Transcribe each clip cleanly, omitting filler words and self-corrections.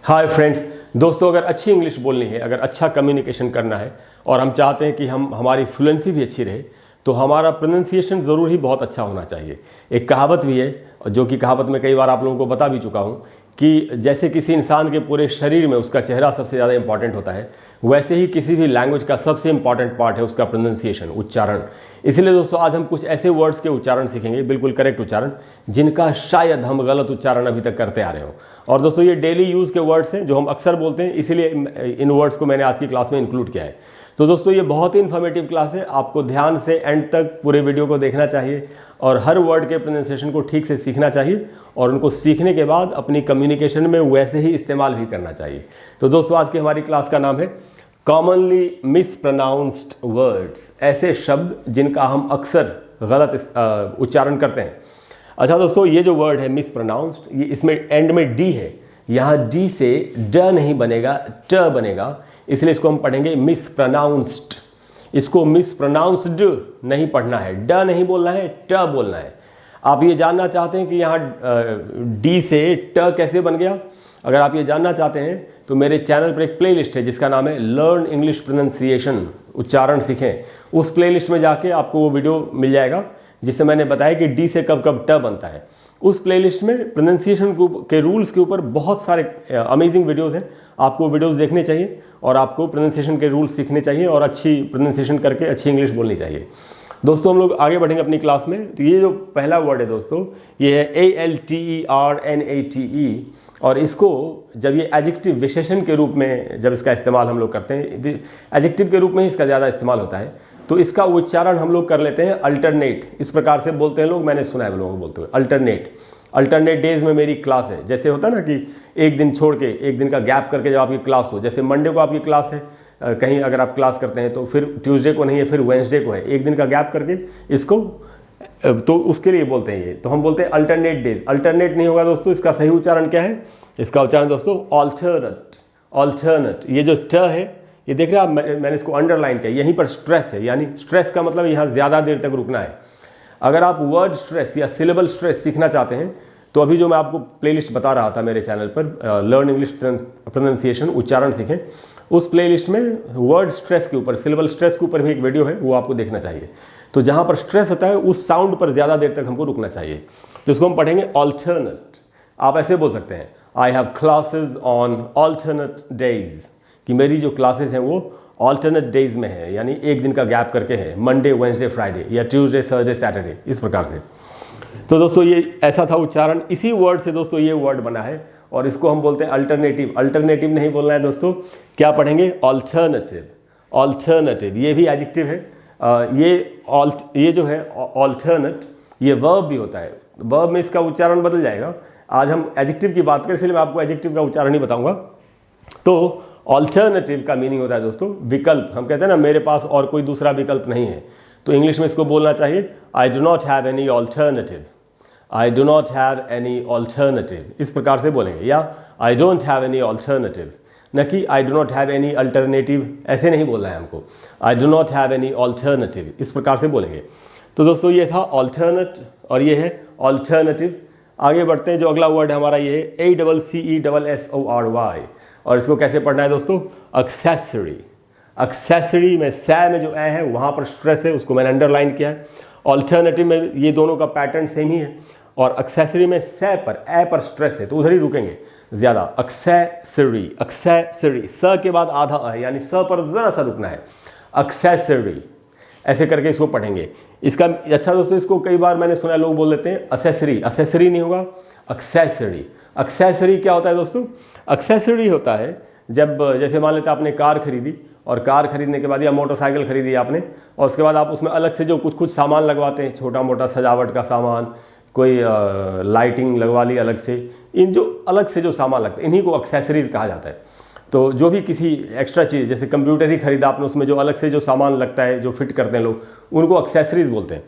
Hi friends, दोस्तों अगर अच्छी इंग्लिश बोलनी है, अगर अच्छा कम्युनिकेशन करना है और हम चाहते हैं कि हमारी फ्लुएंसी भी अच्छी रहे, तो हमारा प्रोनंसिएशन ज़रूर ही बहुत अच्छा होना चाहिए। एक कहावत भी है, जो कि कहावत मैं कई बार आप लोगों को बता भी चुका हूँ कि जैसे किसी इंसान के पूरे शरीर में उसका चेहरा सबसे ज़्यादा इंपॉर्टेंट होता है, वैसे ही किसी भी लैंग्वेज का सबसे इंपॉर्टेंट पार्ट है उसका प्रोनंसिएशन, उच्चारण। इसलिए दोस्तों आज हम कुछ ऐसे वर्ड्स के उच्चारण सीखेंगे, बिल्कुल करेक्ट उच्चारण, जिनका शायद हम गलत उच्चारण अभी तक करते आ रहे हो। और दोस्तों ये डेली यूज़ के वर्ड्स हैं जो हम अक्सर बोलते हैं, इसीलिए इन वर्ड्स को मैंने आज की क्लास में इंक्लूड किया है। तो दोस्तों ये बहुत ही इन्फॉर्मेटिव क्लास है, आपको ध्यान से एंड तक पूरे वीडियो को देखना चाहिए और हर वर्ड के प्रोनाउंसिएशन को ठीक से सीखना चाहिए और उनको सीखने के बाद अपनी कम्युनिकेशन में वैसे ही इस्तेमाल भी करना चाहिए। तो दोस्तों आज की हमारी क्लास का नाम है कॉमनली मिसप्रोनाउंस्ड वर्ड्स, ऐसे शब्द जिनका हम अक्सर गलत उच्चारण करते हैं। अच्छा दोस्तों, ये जो वर्ड है मिसप्रोनाउंस्ड, ये इसमें एंड में डी है, यहाँ डी से ड नहीं बनेगा, ट बनेगा, इसलिए इसको हम पढ़ेंगे मिसप्रोनाउंस्ड। इसको मिसप्रोनाउंस्ड नहीं पढ़ना है, ड नहीं बोलना है, ट बोलना है। आप ये जानना चाहते हैं कि यहाँ डी से ट कैसे बन गया? अगर आप ये जानना चाहते हैं तो मेरे चैनल पर एक प्लेलिस्ट है जिसका नाम है लर्न इंग्लिश प्रोनंसिएशन, उच्चारण सीखें। उस प्लेलिस्ट में जाके आपको वो वीडियो मिल जाएगा जिससे मैंने बताया कि डी से कब कब ट बनता है। उस प्लेलिस्ट में प्रोनंसिएशन के रूल्स के ऊपर बहुत सारे अमेजिंग वीडियोस हैं, आपको वीडियोस देखने चाहिए और आपको प्रोनंसिएशन के रूल्स सीखने चाहिए और अच्छी प्रोनंसिएशन करके अच्छी इंग्लिश बोलनी चाहिए। दोस्तों हम लोग आगे बढ़ेंगे अपनी क्लास में। तो ये जो पहला वर्ड है दोस्तों, ये है ALTERNATE, और इसको जब ये एडजेक्टिव विशेषण के रूप में जब इसका इस्तेमाल हम लोग करते हैं, एडजेक्टिव के रूप में ही इसका ज़्यादा इस्तेमाल होता है, तो इसका उच्चारण हम लोग कर लेते हैं अल्टरनेट। इस प्रकार से बोलते हैं लोग, मैंने सुना है लोगों को बोलते हुए अल्टरनेट। अल्टरनेट डेज में मेरी क्लास है, जैसे होता है ना कि एक दिन छोड़ के, एक दिन का गैप करके जब आपकी क्लास हो, जैसे मंडे को आपकी क्लास है कहीं अगर आप क्लास करते हैं, तो फिर ट्यूसडे को नहीं है, फिर वेडनेसडे को है, एक दिन का गैप करके इसको, तो उसके लिए बोलते हैं ये। तो हम बोलते हैं अल्टरनेट डेज। अल्टरनेट नहीं होगा दोस्तों, इसका सही उच्चारण क्या है? इसका उच्चारण दोस्तों ऑल्टरनेट। ऑल्टरनेट, ये जो ट है, ये देख रहे हैं आप, मैंने इसको अंडरलाइन किया, यहीं पर स्ट्रेस है, यानी स्ट्रेस का मतलब यहाँ ज़्यादा देर तक रुकना है। अगर आप वर्ड स्ट्रेस या सिलेबल स्ट्रेस सीखना चाहते हैं तो अभी जो मैं आपको प्लेलिस्ट बता रहा था मेरे चैनल पर, लर्न इंग्लिश प्रोनंसिएशन, उच्चारण सीखें, उस प्लेलिस्ट में वर्ड स्ट्रेस के ऊपर, सिलेबल स्ट्रेस के ऊपर भी एक वीडियो है, वो आपको देखना चाहिए। तो जहाँ पर स्ट्रेस होता है उस साउंड पर ज़्यादा देर तक हमको रुकना चाहिए, तो इसको हम पढ़ेंगे ऑल्टरनेट। आप ऐसे बोल सकते हैं, I have classes on alternate days, कि मेरी जो क्लासेस हैं वो ऑल्टरनेट डेज में है, यानी एक दिन का गैप करके है, मंडे वेडनेसडे फ्राइडे या ट्यूसडे थर्सडे सैटरडे, इस प्रकार से। तो दोस्तों ये ऐसा था उच्चारण। इसी वर्ड से दोस्तों ये वर्ड बना है और इसको हम बोलते हैं अल्टरनेटिव। अल्टरनेटिव नहीं बोलना है दोस्तों, क्या पढ़ेंगे? ऑल्टरनेटिव। ऑल्टरनेटिव ये भी एडजेक्टिव है। ये जो है ऑल्टरनेट, ये वर्ब भी होता है, वर्ब में इसका उच्चारण बदल जाएगा। आज हम एडजेक्टिव की बात करें, इसलिए मैं आपको एडजेक्टिव का उच्चारण ही बताऊंगा। तो ऑल्टरनेटिव का मीनिंग होता है दोस्तों विकल्प। हम कहते हैं ना, मेरे पास और कोई दूसरा विकल्प नहीं है, तो इंग्लिश में इसको बोलना चाहिए, I do not have any alternative. I do not have any alternative, इस प्रकार से बोलेंगे, या I don't have any alternative, न कि I do not have any alternative, ऐसे नहीं बोलना है हमको, I do not have any alternative, इस प्रकार से बोलेंगे। तो दोस्तों ये था ऑल्टरनेट और ये है ऑल्टरनेटिव। आगे बढ़ते हैं, जो अगला वर्ड हमारा ये है ACCESSORY, और इसको कैसे पढ़ना है दोस्तों? एक्सेसरी। एक्सेसरी में सै में जो ए है वहाँ पर स्ट्रेस है, उसको मैंने अंडरलाइन किया है। ऑल्टरनेटिव में ये दोनों का पैटर्न सेम ही है, और एक्सेसरी में सै पर, ए पर स्ट्रेस है, तो उधर ही रुकेंगे ज़्यादा। एक्सेसरी, एक्सेसरी, स के बाद आधा अ है, यानी स पर ज़रा सा रुकना है। एक्सेसरी, ऐसे करके इसको पढ़ेंगे। इसका अच्छा दोस्तों, इसको कई बार मैंने सुना है लोग बोल देते हैं असेसरी। असेसरी नहीं होगा, एक्सेसरी। एक्सेसरी क्या होता है दोस्तों? एक्सेसरी होता है जब, जैसे मान लेते हैं आपने कार खरीदी, और कार खरीदने के बाद या मोटरसाइकिल खरीदी आपने, और उसके बाद आप उसमें अलग से जो कुछ सामान लगवाते हैं, छोटा मोटा सजावट का सामान, कोई लाइटिंग लगवा ली अलग से, इन जो अलग से जो सामान लगते हैं इन्हीं को एक्सेसरीज कहा जाता है। तो जो भी किसी एक्स्ट्रा चीज़, जैसे कंप्यूटर ही खरीदा आपने, उसमें जो अलग से जो सामान लगता है, जो फिट करते हैं लोग, उनको एक्सेसरीज बोलते हैं।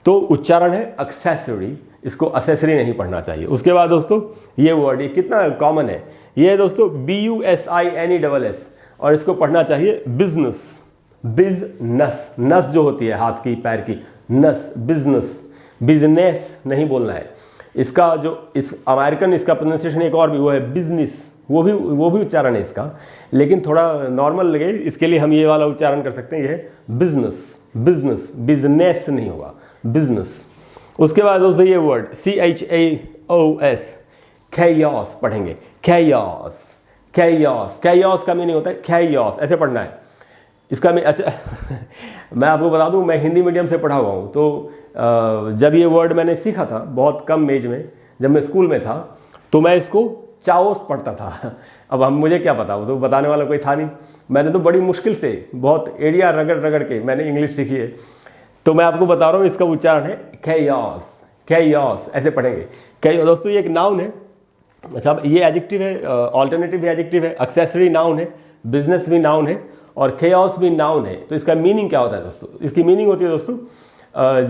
तो उच्चारण है एक्सेसरी, इसको असेसरी नहीं पढ़ना चाहिए। उसके बाद दोस्तों ये वर्ड, ये कितना कॉमन है, ये है दोस्तों BUSINESS, और इसको पढ़ना चाहिए बिजनेस। बिजनस, नस जो होती है हाथ की पैर की, नस, बिजनेस, बिजनेस नहीं बोलना है। इसका जो इस अमेरिकन इसका प्रोनाउंसिएशन एक और भी, वो है बिजनेस, वो भी उच्चारण है इसका, लेकिन थोड़ा नॉर्मल लगे इसके लिए हम ये वाला उच्चारण कर सकते हैं, ये है बिजनेस। बिजनेस, बिजनेस नहीं होगा, बिजनेस। उसके बाद दोस्तों ये वर्ड CHAOS, कैओस पढ़ेंगे, कैओस। कैओस, कैओस का मीनिंग होता है कैओस, ऐसे पढ़ना है इसका। मैं अच्छा मैं आपको बता दूं, मैं हिंदी मीडियम से पढ़ा हुआ हूँ, तो जब ये वर्ड मैंने सीखा था बहुत कम एज में, जब मैं स्कूल में था, तो मैं इसको चाओस पढ़ता था। अब हम मुझे क्या पता, वो तो बताने वाला कोई था नहीं। मैंने तो बड़ी मुश्किल से बहुत एड़िया रगड़ रगड़ के मैंने इंग्लिश सीखी है, तो मैं आपको बता रहा हूँ इसका उच्चारण है कैओस। कैओस ऐसे पढ़ेंगे। कैओस दोस्तों ये एक नाउन है। अच्छा, अब ये एडजेक्टिव है, ऑल्टरनेटिव भी एडजेक्टिव है, एक्सेसरी नाउन है, बिजनेस भी नाउन है और कैओस भी नाउन है। तो इसका मीनिंग क्या होता है दोस्तों? इसकी मीनिंग होती है दोस्तों,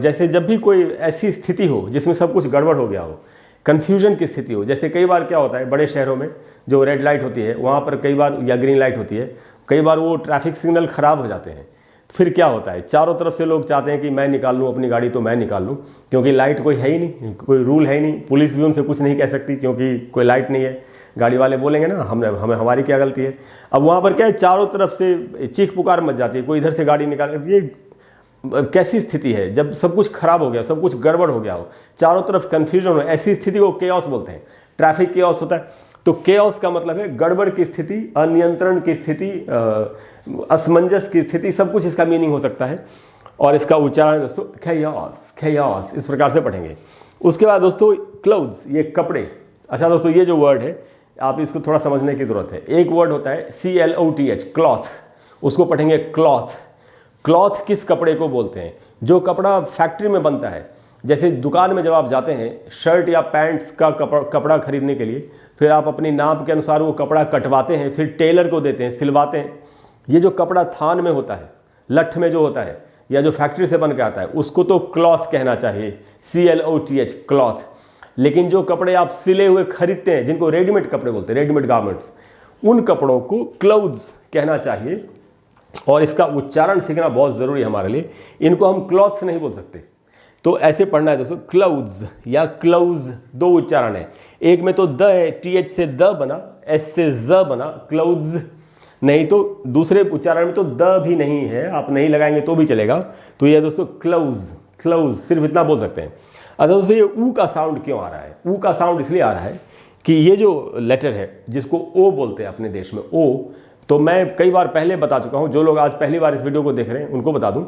जैसे जब भी कोई ऐसी स्थिति हो जिसमें सब कुछ गड़बड़ हो गया हो, कन्फ्यूजन की स्थिति हो। जैसे कई बार क्या होता है, बड़े शहरों में जो रेड लाइट होती है वहाँ पर कई बार, या ग्रीन लाइट होती है, कई बार वो ट्रैफिक सिग्नल ख़राब हो जाते हैं। फिर क्या होता है, चारों तरफ से लोग चाहते हैं कि मैं निकाल लूँ अपनी गाड़ी, तो मैं निकाल लूँ, क्योंकि लाइट कोई है ही नहीं, कोई रूल है ही नहीं, पुलिस भी उनसे कुछ नहीं कह सकती क्योंकि कोई लाइट नहीं है। गाड़ी वाले बोलेंगे ना हमें हमारी क्या गलती है। अब वहाँ पर क्या है, चारों तरफ से चीख पुकार मच जाती है, कोई इधर से गाड़ी निकाल। ये कैसी स्थिति है, जब सब कुछ खराब हो गया, सब कुछ गड़बड़ हो गया हो, चारों तरफ कन्फ्यूजन हो, ऐसी स्थिति को केओस बोलते हैं। ट्रैफिक केओस होता है। तो केओस का मतलब है गड़बड़ की स्थिति, अनियंत्रण की स्थिति, असमंजस की स्थिति, सब कुछ इसका मीनिंग हो सकता है। और इसका उच्चारण दोस्तों कैओस, कैओस इस प्रकार से पढ़ेंगे। उसके बाद दोस्तों क्लोथ्स, ये कपड़े। अच्छा दोस्तों, ये जो वर्ड है आप इसको थोड़ा समझने की जरूरत है। एक वर्ड होता है CLOTH, क्लॉथ, उसको पढ़ेंगे क्लॉथ। क्लॉथ किस कपड़े को बोलते हैं? जो कपड़ा फैक्ट्री में बनता है। जैसे दुकान में जब आप जाते हैं शर्ट या पैंट्स का कपड़ा खरीदने के लिए, फिर आप अपनी नाप के अनुसार वो कपड़ा कटवाते हैं, फिर टेलर को देते हैं, सिलवाते हैं। ये जो कपड़ा थान में होता है, लठ में जो होता है, या जो फैक्ट्री से बन के आता है, उसको तो क्लॉथ कहना चाहिए, CLOTH, क्लॉथ। लेकिन जो कपड़े आप सिले हुए खरीदते हैं, जिनको रेडीमेड कपड़े बोलते हैं, रेडीमेड गारमेंट्स, उन कपड़ों को क्लोथ्स कहना चाहिए। और इसका उच्चारण सीखना बहुत ज़रूरी है हमारे लिए। इनको हम क्लॉथ्स नहीं बोल सकते। तो ऐसे पढ़ना है दोस्तों, क्लोथ्स या क्लोज, दो उच्चारण है। एक में तो द है, TH से द बना, S से ज बना, क्लोथ्स। नहीं तो दूसरे उच्चारण में तो द भी नहीं है, आप नहीं लगाएंगे तो भी चलेगा। तो ये दोस्तों क्लोज, क्लोज सिर्फ इतना बोल सकते हैं। अच्छा दोस्तों, ये ऊ का साउंड क्यों आ रहा है? ऊ का साउंड इसलिए आ रहा है कि ये जो लेटर है जिसको ओ बोलते हैं अपने देश में, ओ, तो मैं कई बार पहले बता चुका हूं, जो लोग आज पहली बार इस वीडियो को देख रहे हैं उनको बता दूं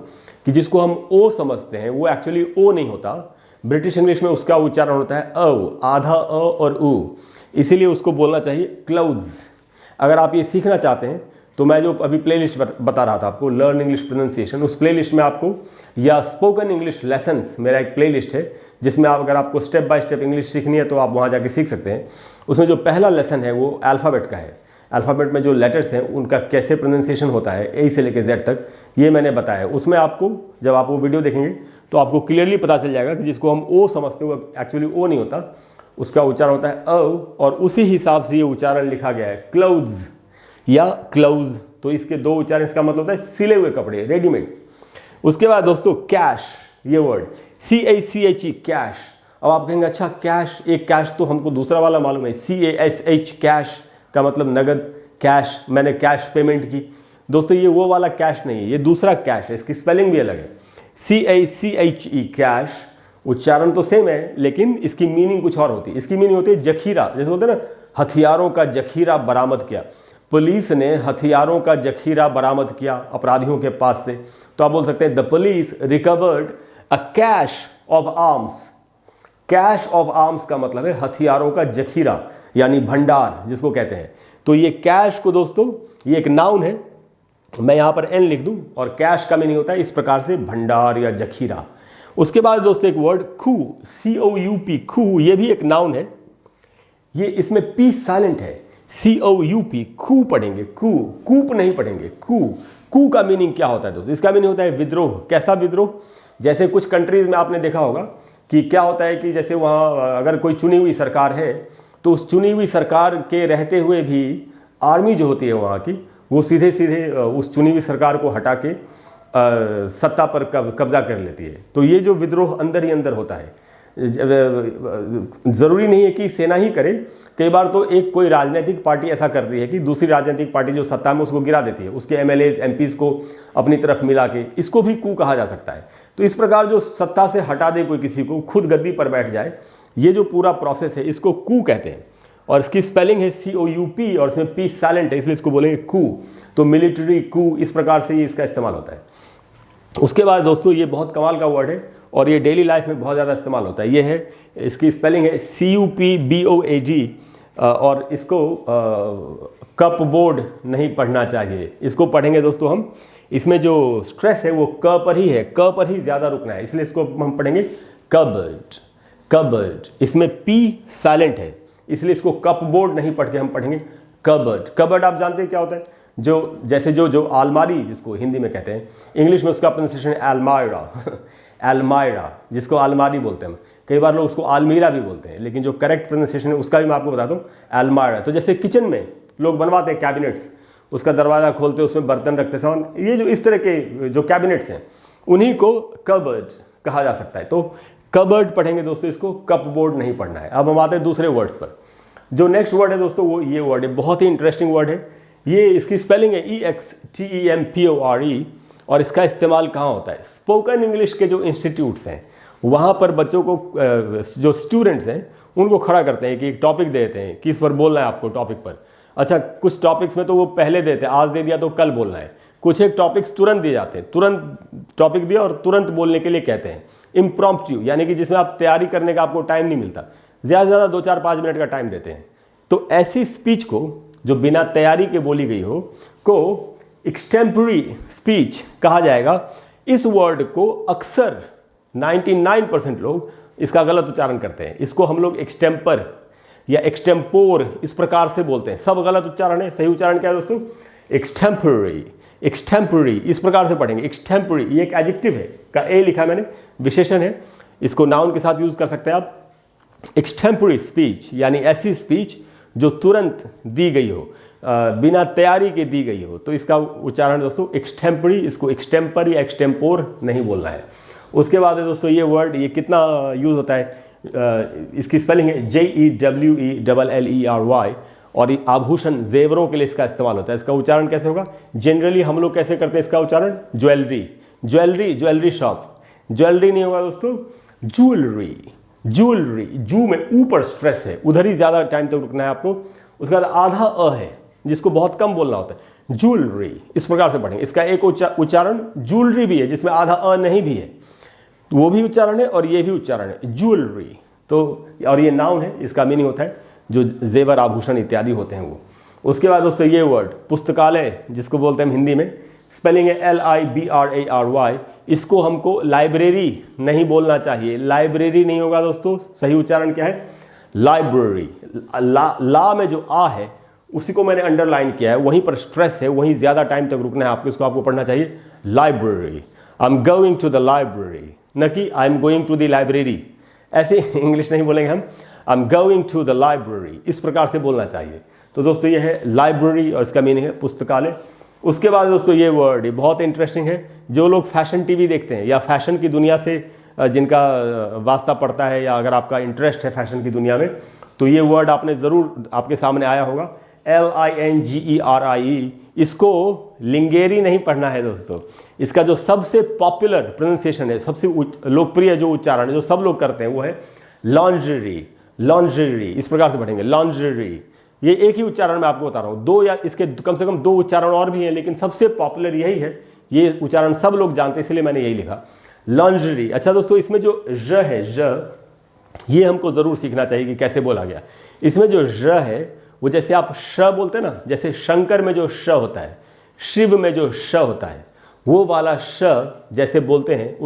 कि जिसको हम ओ समझते हैं वो एक्चुअली ओ नहीं होता। ब्रिटिश इंग्लिश में उसका उच्चारण होता है अ, आधा अ और ऊ, इसीलिए उसको बोलना चाहिए क्लाउड्स। अगर आप ये सीखना चाहते हैं तो मैं जो अभी प्लेलिस्ट बता रहा था आपको, लर्न इंग्लिश प्रोनाउंसिएशन, उस प्लेलिस्ट में आपको, या स्पोकन इंग्लिश लेसन्स, मेरा एक प्लेलिस्ट है जिसमें आप, अगर आपको स्टेप बाय स्टेप इंग्लिश सीखनी है तो आप वहाँ जाके सीख सकते हैं। उसमें जो पहला लेसन है वो अल्फ़ाबेट का है। अल्फ़ाबेट में जो लेटर्स हैं उनका कैसे प्रोनाउंसिएशन होता है, ए से लेकर जेड तक, ये मैंने बताया। उसमें आपको, जब आप वो वीडियो देखेंगे तो आपको क्लियरली पता चल जाएगा कि जिसको हम ओ समझते हैं वो एक्चुअली ओ नहीं होता, उसका उच्चारण होता है अ, और उसी हिसाब से ये उच्चारण लिखा गया है, क्लोथ्स या क्लोज। तो इसके दो उच्चारण, इसका मतलब होता है सिले हुए कपड़े, रेडीमेड। उसके बाद दोस्तों कैश, ये वर्ड CACHE, कैश। अब आप कहेंगे अच्छा कैश, एक कैश तो हमको दूसरा वाला मालूम है, CASH, कैश का मतलब नगद, कैश, मैंने कैश पेमेंट की। दोस्तों ये वो वाला कैश नहीं है, ये दूसरा कैश है, इसकी स्पेलिंग भी अलग है, CACHE, कैश। उच्चारण तो सेम है लेकिन इसकी मीनिंग कुछ और होती है। इसकी मीनिंग होती है जखीरा, जैसे बोलते हैं ना, हथियारों का जखीरा बरामद किया। पुलिस ने हथियारों का जखीरा बरामद किया अपराधियों के पास से, तो आप बोल सकते हैं the police recovered a cash of arms. Cash of arms का मतलब है हथियारों का जखीरा, यानी भंडार जिसको कहते हैं। तो ये कैश को दोस्तों, ये एक नाउन है, मैं यहां पर एन लिख दूं, और कैश का मीनिंग होता है इस प्रकार से भंडार या जखीरा। उसके बाद दोस्तों एक वर्ड खू, COUP, खू, ये भी एक नाउन है। ये इसमें पी साइलेंट है, COUP, खू पढ़ेंगे, कू, कूप नहीं पढ़ेंगे, कू। कू का मीनिंग क्या होता है दोस्तों? इसका मीनिंग होता है विद्रोह। कैसा विद्रोह? जैसे कुछ कंट्रीज में आपने देखा होगा कि क्या होता है कि जैसे वहाँ अगर कोई चुनी हुई सरकार है तो उस चुनी हुई सरकार के रहते हुए भी आर्मी जो होती है वहाँ की, वो सीधे सीधे उस चुनी हुई सरकार को हटा के सत्ता पर कब्जा कर लेती है। तो ये जो विद्रोह अंदर ही अंदर होता है, ज़रूरी नहीं है कि सेना ही करे, कई बार तो एक कोई राजनीतिक पार्टी ऐसा करती है कि दूसरी राजनीतिक पार्टी जो सत्ता में उसको गिरा देती है, उसके एमएलएज एमपीज को अपनी तरफ मिला के, इसको भी कू कहा जा सकता है। तो इस प्रकार जो सत्ता से हटा दे कोई किसी को, खुद गद्दी पर बैठ जाए, ये जो पूरा प्रोसेस है इसको कू कहते हैं। और इसकी स्पेलिंग है COUP और इसमें P साइलेंट है, इसलिए इसको बोलेंगे कू। तो मिलिट्री कू, इस प्रकार से ये इसका इस्तेमाल होता है। उसके बाद दोस्तों ये बहुत कमाल का वर्ड है और ये डेली लाइफ में बहुत ज़्यादा इस्तेमाल होता है। ये है, इसकी स्पेलिंग है CUPBOAD और इसको कप बोर्ड नहीं पढ़ना चाहिए, इसको पढ़ेंगे दोस्तों हम। इसमें जो स्ट्रेस है वो क पर ही है, क पर ही ज़्यादा रुकना है, इसलिए इसको हम पढ़ेंगे कबर्ड। कबर्ड, इसमें P साइलेंट है, इसलिए इसको कप बोर्ड नहीं पढ़ के हम पढ़ेंगे कबर्ड। कबर्ड आप जानते हैं क्या होता है? जो जैसे जो अलमारी जिसको हिंदी में कहते हैं, इंग्लिश में उसका प्रोनाउंसिएशन है अलमायरा। अलमायरा, जिसको अलमारी बोलते हैं, कई बार लोग उसको अलमीरा भी बोलते हैं, लेकिन जो करेक्ट प्रोनाउंसिएशन है उसका भी मैं आपको बताता हूँ, अलमायरा। तो जैसे किचन में लोग बनवाते हैं कैबिनेट्स, उसका दरवाज़ा खोलते उसमें बर्तन रखते सामान, ये जो इस तरह के जो कैबिनेट्स हैं उन्हीं को कबर्ड कहा जा सकता है। तो कबर्ड पढ़ेंगे दोस्तों, इसको कप बोर्ड नहीं पढ़ना है। अब हम आते हैं दूसरे वर्ड्स पर। जो नेक्स्ट वर्ड है दोस्तों वो ये वर्ड है, बहुत ही इंटरेस्टिंग वर्ड है। ये इसकी स्पेलिंग है EXTEMPORE और इसका इस्तेमाल कहाँ होता है? स्पोकन इंग्लिश के जो इंस्टीट्यूट्स हैं वहाँ पर बच्चों को, जो स्टूडेंट्स हैं उनको खड़ा करते हैं कि एक टॉपिक देते हैं कि इस पर बोलना है आपको टॉपिक पर। अच्छा, कुछ टॉपिक्स में तो वो पहले देते हैं, आज दे दिया तो कल बोलना है। कुछ एक टॉपिक्स तुरंत दिए जाते हैं, तुरंत टॉपिक दिया और तुरंत बोलने के लिए कहते हैं। इम्प्रॉम्प्टू, यानी कि जिसमें आप तैयारी करने का आपको टाइम नहीं मिलता, ज़्यादा से ज़्यादा 2-4-5 मिनट का टाइम देते हैं। तो ऐसी स्पीच को जो बिना तैयारी के बोली गई हो को एक्सटेम्पररी स्पीच कहा जाएगा। इस वर्ड को अक्सर 99% लोग इसका गलत उच्चारण करते हैं। इसको हम लोग एक्सटेम्पर या एक्सटेम्पोर इस प्रकार से बोलते हैं, सब गलत उच्चारण है। सही उच्चारण क्या है दोस्तों? एक्सटेम्पररी। एक्सटेम्पररी इस प्रकार से पढ़ेंगे। एक्सटेम्पररी ये एक एडजेक्टिव है, का ए लिखा मैंने, विशेषण है, इसको नाउन के साथ यूज कर सकते हैं आप। एक्सटेम्पररी स्पीच यानी ऐसी स्पीच जो तुरंत दी गई हो, बिना तैयारी के दी गई हो, तो इसका उच्चारण दोस्तों एक्सटेम्पररी, इसको एक्सटेम्पर या एक्सटेम्पोर नहीं बोलना है। उसके बाद है दोस्तों ये वर्ड, ये कितना यूज होता है, इसकी स्पेलिंग है JEWELLERY और ये आभूषण जेवरों के लिए इसका इस्तेमाल होता है। इसका उच्चारण कैसे होगा? जनरली हम लोग कैसे करते हैं इसका उच्चारण? Jewellery, jewellery, jewellery shop. Jewellery नहीं होगा दोस्तों, ज्वेलरी। ज्वेलरी, जू में ऊपर स्ट्रेस है, उधर ही ज़्यादा टाइम तक रुकना है आपको। उसके बाद आधा अ है जिसको बहुत कम बोलना होता है, ज्वेलरी। इस प्रकार से पढ़ेंगे। इसका एक उच्चारण ज्वेलरी भी है जिसमें आधा अ नहीं भी है, वो भी उच्चारण है और ये भी उच्चारण है, ज्वेलरी। तो और ये नाउन है, इसका मीनिंग होता है जो जेवर आभूषण इत्यादि होते हैं वो। उसके बाद दोस्तों ये वर्ड पुस्तकालय जिसको बोलते हैं हम हिंदी में, स्पेलिंग है LIBRARY। इसको हमको लाइब्रेरी नहीं बोलना चाहिए, लाइब्रेरी नहीं होगा दोस्तों। सही उच्चारण क्या है? लाइब्रेरी। ला में जो आ है उसी को मैंने अंडरलाइन किया है, वहीं पर स्ट्रेस है, वहीं ज़्यादा टाइम तक रुकना है आपको, इसको आपको पढ़ना चाहिए library. I am going to the library, न कि I am going to the library. ऐसे इंग्लिश नहीं बोलेंगे हम, I am going to the library, इस प्रकार से बोलना चाहिए। तो दोस्तों ये है लाइब्रेरी और इसका मीनिंग है पुस्तकालय। उसके बाद दोस्तों ये वर्ड बहुत इंटरेस्टिंग है। जो लोग फैशन टीवी देखते हैं या फैशन की दुनिया से जिनका वास्ता पड़ता है, या अगर आपका इंटरेस्ट है फैशन की दुनिया में, तो ये वर्ड आपने ज़रूर आपके सामने आया होगा, LINGERIE। इसको लिंगेरी नहीं पढ़ना है दोस्तों। इसका जो सबसे पॉपुलर प्रोनाउंसिएशन है, सबसे लोकप्रिय जो उच्चारण है जो सब लोग करते हैं वो है लॉन्जरी। लॉन्जरी इस प्रकार से पढ़ेंगे, लॉन्जरी। ये एक ही उच्चारण मैं आपको बता रहा हूँ, दो या इसके कम से कम 2 उच्चारण और भी हैं, लेकिन सबसे पॉपुलर यही है, ये उच्चारण सब लोग जानते हैं, इसलिए मैंने यही लिखा, लॉन्जरी। अच्छा दोस्तों, इसमें जो ज है, ज, ये हमको ज़रूर सीखना चाहिए कि कैसे बोला गया। इसमें जो ज है वो जैसे आप श बोलते हैं ना, जैसे शंकर में जो श होता है, शिव में जो श होता है, वो वाला श जैसे बोलते हैं,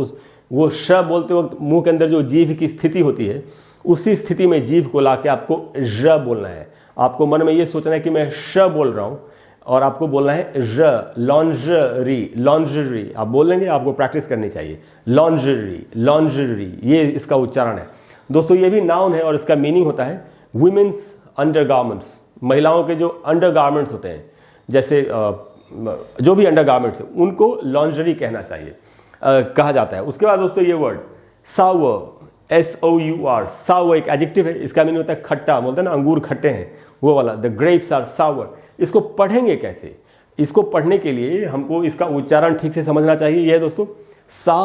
वो श बोलते वक्त मुंह के अंदर जो जीभ की स्थिति होती है, उसी स्थिति में जीभ को लाके आपको ज बोलना है। आपको मन में ये सोचना है कि मैं श बोल रहा हूँ और आपको बोलना है ज, लॉन्जरी। लॉन्जरी आप बोलेंगे, आपको प्रैक्टिस करनी चाहिए, लॉन्जरी, लॉन्जरी, ये इसका उच्चारण है दोस्तों। ये भी नाउन है और इसका मीनिंग होता है वुमेन्स अंडरगारमेंट्स। महिलाओं के जो अंडरगारमेंट्स होते हैं, जैसे जो भी अंडरगारमेंट्स हैं, उनको लॉन्जरी कहना चाहिए, कहा जाता है। उसके बाद दोस्तों ये वर्ड सावर, SOUR, सावर एक एडजेक्टिव है, इसका मीनिंग होता है खट्टा, बोलते हैं ना अंगूर खट्टे हैं, वो वाला, द ग्रेप्स आर सावर। इसको पढ़ेंगे कैसे? इसको पढ़ने के लिए हमको इसका उच्चारण ठीक से समझना चाहिए। यह है दोस्तों सा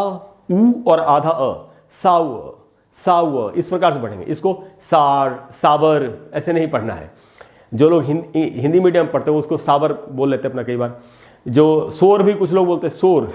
ऊ और आधा अ, सावर, सावर, इस प्रकार से पढ़ेंगे इसको। सार, सावर ऐसे नहीं पढ़ना है। जो लोग हिंदी मीडियम पढ़ते हैं उसको सावर बोल लेते हैं अपना कई बार। जो शोर भी कुछ लोग बोलते हैं शोर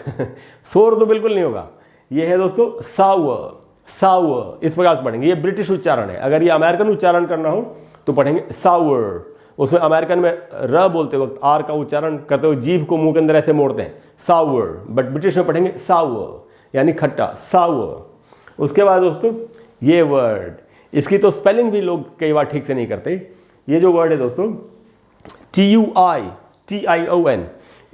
शोर तो बिल्कुल नहीं होगा। ये है दोस्तों सावर, सावर, इस प्रकार से पढ़ेंगे। ये ब्रिटिश उच्चारण है। अगर ये अमेरिकन उच्चारण करना हो तो पढ़ेंगे सावर। उसमें अमेरिकन में र बोलते वक्त आर का उच्चारण करते हुए जीभ को मुंह के अंदर ऐसे मोड़ते हैं, सावर। बट ब्रिटिश में पढ़ेंगे सावर यानी खट्टा, सावर। उसके बाद दोस्तों ये वर्ड, इसकी तो स्पेलिंग भी लोग कई बार ठीक से नहीं करते। ये जो वर्ड है दोस्तों TUITION,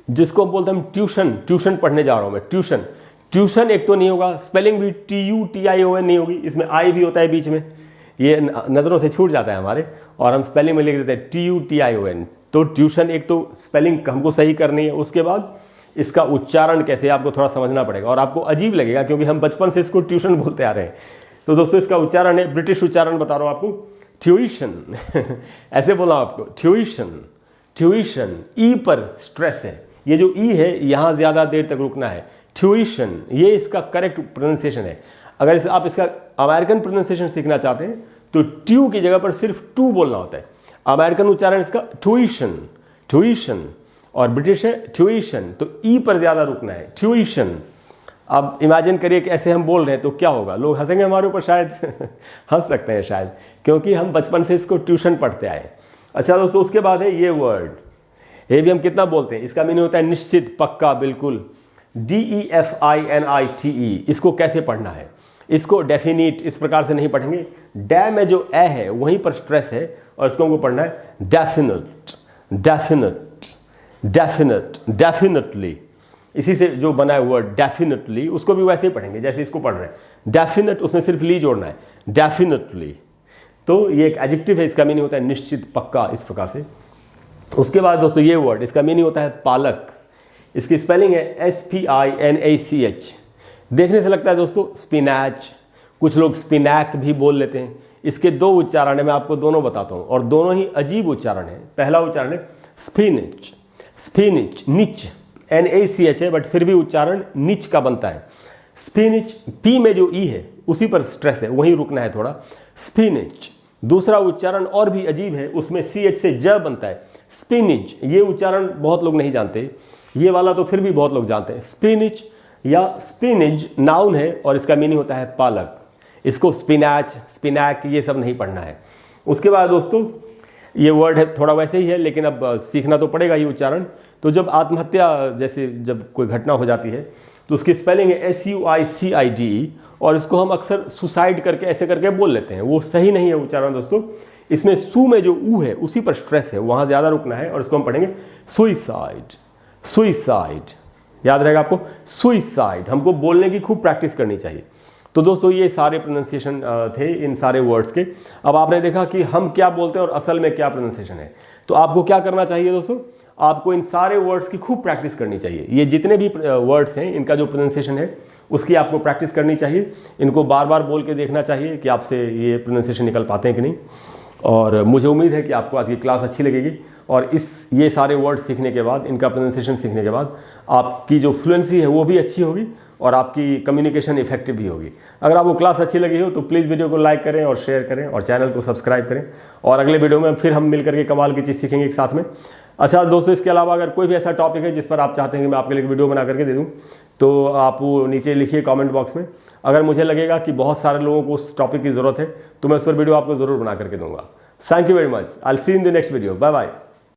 जिसको हम बोलते हैं हम ट्यूशन, ट्यूशन पढ़ने जा रहा हूँ मैं, ट्यूशन। ट्यूशन एक तो नहीं होगा, स्पेलिंग भी TUTION नहीं होगी, इसमें आई भी होता है बीच में, ये नज़रों से छूट जाता है हमारे, और हम स्पेलिंग में लिख देते हैं TUTION। तो ट्यूशन एक तो स्पेलिंग हमको सही करनी है, उसके बाद इसका उच्चारण कैसे आपको थोड़ा समझना पड़ेगा, और आपको अजीब लगेगा क्योंकि हम बचपन से इसको ट्यूशन बोलते आ रहे हैं। तो दोस्तों इसका उच्चारण है, ब्रिटिश उच्चारण बता रहा हूँ आपको, ट्यूशन ऐसे बोला आपको, ट्यूशन, ट्यूशन। ई पर स्ट्रेस है, ये जो ई है यहाँ ज़्यादा देर तक रुकना है, ट्यूशन, ये इसका करेक्ट प्रोनाउंसिएशन है। अगर आप इसका अमेरिकन प्रोनाउंसिएशन सीखना चाहते हैं तो ट्यू की जगह पर सिर्फ टू बोलना होता है। अमेरिकन उच्चारण इसका ट्यूशन, ट्यूशन, और ब्रिटिश है ट्यूशन, तो ई पर ज़्यादा रुकना है, ट्यूशन। अब इमेजिन करिए कि ऐसे हम बोल रहे हैं तो क्या होगा, लोग हंसेंगे हमारे ऊपर शायद हंस सकते हैं शायद, क्योंकि हम बचपन से इसको ट्यूशन पढ़ते आए। अच्छा दोस्तों उसके बाद है ये वर्ड, ये भी हम कितना बोलते हैं, इसका मीनिंग होता है निश्चित, पक्का, बिल्कुल, DEFINITE। इसको कैसे पढ़ना है, इसको डेफिनिट इस प्रकार से नहीं पढ़ेंगे, डै में जो ए है वहीं पर स्ट्रेस है, और इसको हमको पढ़ना है डेफिनेट, डेफिनेट, डेफिनेट, डेफिनेटली। इसी से जो बना है वर्ड डेफिनेटली, उसको भी वैसे ही पढ़ेंगे जैसे इसको पढ़ रहे हैं, डेफिनेट, उसमें सिर्फ ली जोड़ना है, डेफिनेटली। तो ये एक एडजेक्टिव है, इसका मीनिंग होता है निश्चित, पक्का, इस प्रकार से। उसके बाद दोस्तों ये वर्ड, इसका मीनिंग होता है पालक। इसकी स्पेलिंग है SPINACH। देखने से लगता है दोस्तों स्पिनैच, कुछ लोग स्पिनैक भी बोल लेते हैं। इसके दो उच्चारण है, मैं आपको दोनों बताता हूँ, और दोनों ही अजीब उच्चारण है। पहला उच्चारण है स्पिनिच, स्पिनिच, निच, NACH है, बट फिर भी उच्चारण निच का बनता है, स्पिनिच। पी में जो ई है उसी पर स्ट्रेस है, वहीं रुकना है थोड़ा, स्पिनिच। दूसरा उच्चारण और भी अजीब है, उसमें CH से ज बनता है, स्पिनिच। ये उच्चारण बहुत लोग नहीं जानते, ये वाला तो फिर भी बहुत लोग जानते हैं। स्पिनिच या स्पिनिज नाउन है, और इसका मीनिंग होता है पालक। इसको स्पिनैच, स्पिनैक ये सब नहीं पढ़ना है। उसके बाद दोस्तों ये वर्ड है थोड़ा वैसे ही है, लेकिन अब सीखना तो पड़ेगा ये उच्चारण। तो जब आत्महत्या जैसे जब कोई घटना हो जाती है तो उसकी स्पेलिंग है SUICIDE, और इसको हम अक्सर सुसाइड करके ऐसे करके बोल लेते हैं, वो सही नहीं है उच्चारण दोस्तों। इसमें सू में जो ऊ है उसी पर स्ट्रेस है, वहाँ ज़्यादा रुकना है, और इसको हम पढ़ेंगे सुइसाइड, सुइसाइड। याद रहेगा आपको, सुइसाइड। हमको बोलने की खूब प्रैक्टिस करनी चाहिए। तो दोस्तों ये सारे प्रोनाउंसिएशन थे इन सारे वर्ड्स के। अब आपने देखा कि हम क्या बोलते हैं और असल में क्या प्रोनाउंसिएशन है। तो आपको क्या करना चाहिए दोस्तों, आपको इन सारे वर्ड्स की खूब प्रैक्टिस करनी चाहिए। ये जितने भी वर्ड्स हैं इनका जो प्रोनाउंसिएशन है उसकी आपको प्रैक्टिस करनी चाहिए। इनको बार बार बोल के देखना चाहिए कि आपसे ये प्रोनाउंसिएशन निकल पाते हैं कि नहीं। और मुझे उम्मीद है कि आपको आज की क्लास अच्छी लगेगी, और ये सारे वर्ड सीखने के बाद, इनका प्रोनाउंसिएशन सीखने के बाद आपकी जो फ्लुएंसी है वो भी अच्छी होगी, और आपकी कम्युनिकेशन इफेक्टिव भी होगी। अगर आपको क्लास अच्छी लगी हो तो प्लीज़ वीडियो को लाइक करें और शेयर करें, और चैनल को सब्सक्राइब करें, और अगले वीडियो में फिर हम मिलकर के कमाल की चीज़ सीखेंगे एक साथ में। अच्छा दोस्तों, इसके अलावा अगर कोई भी ऐसा टॉपिक है जिस पर आप चाहते हैं कि मैं आपके लिए वीडियो बना करके दे दूँ, तो आप वो नीचे लिखिए कमेंट बॉक्स में। अगर मुझे लगेगा कि बहुत सारे लोगों को उस टॉपिक की ज़रूरत है तो मैं उस पर वीडियो आपको ज़रूर बना करके दूँगा। Thank you very much. I will see in the next video. Bye bye.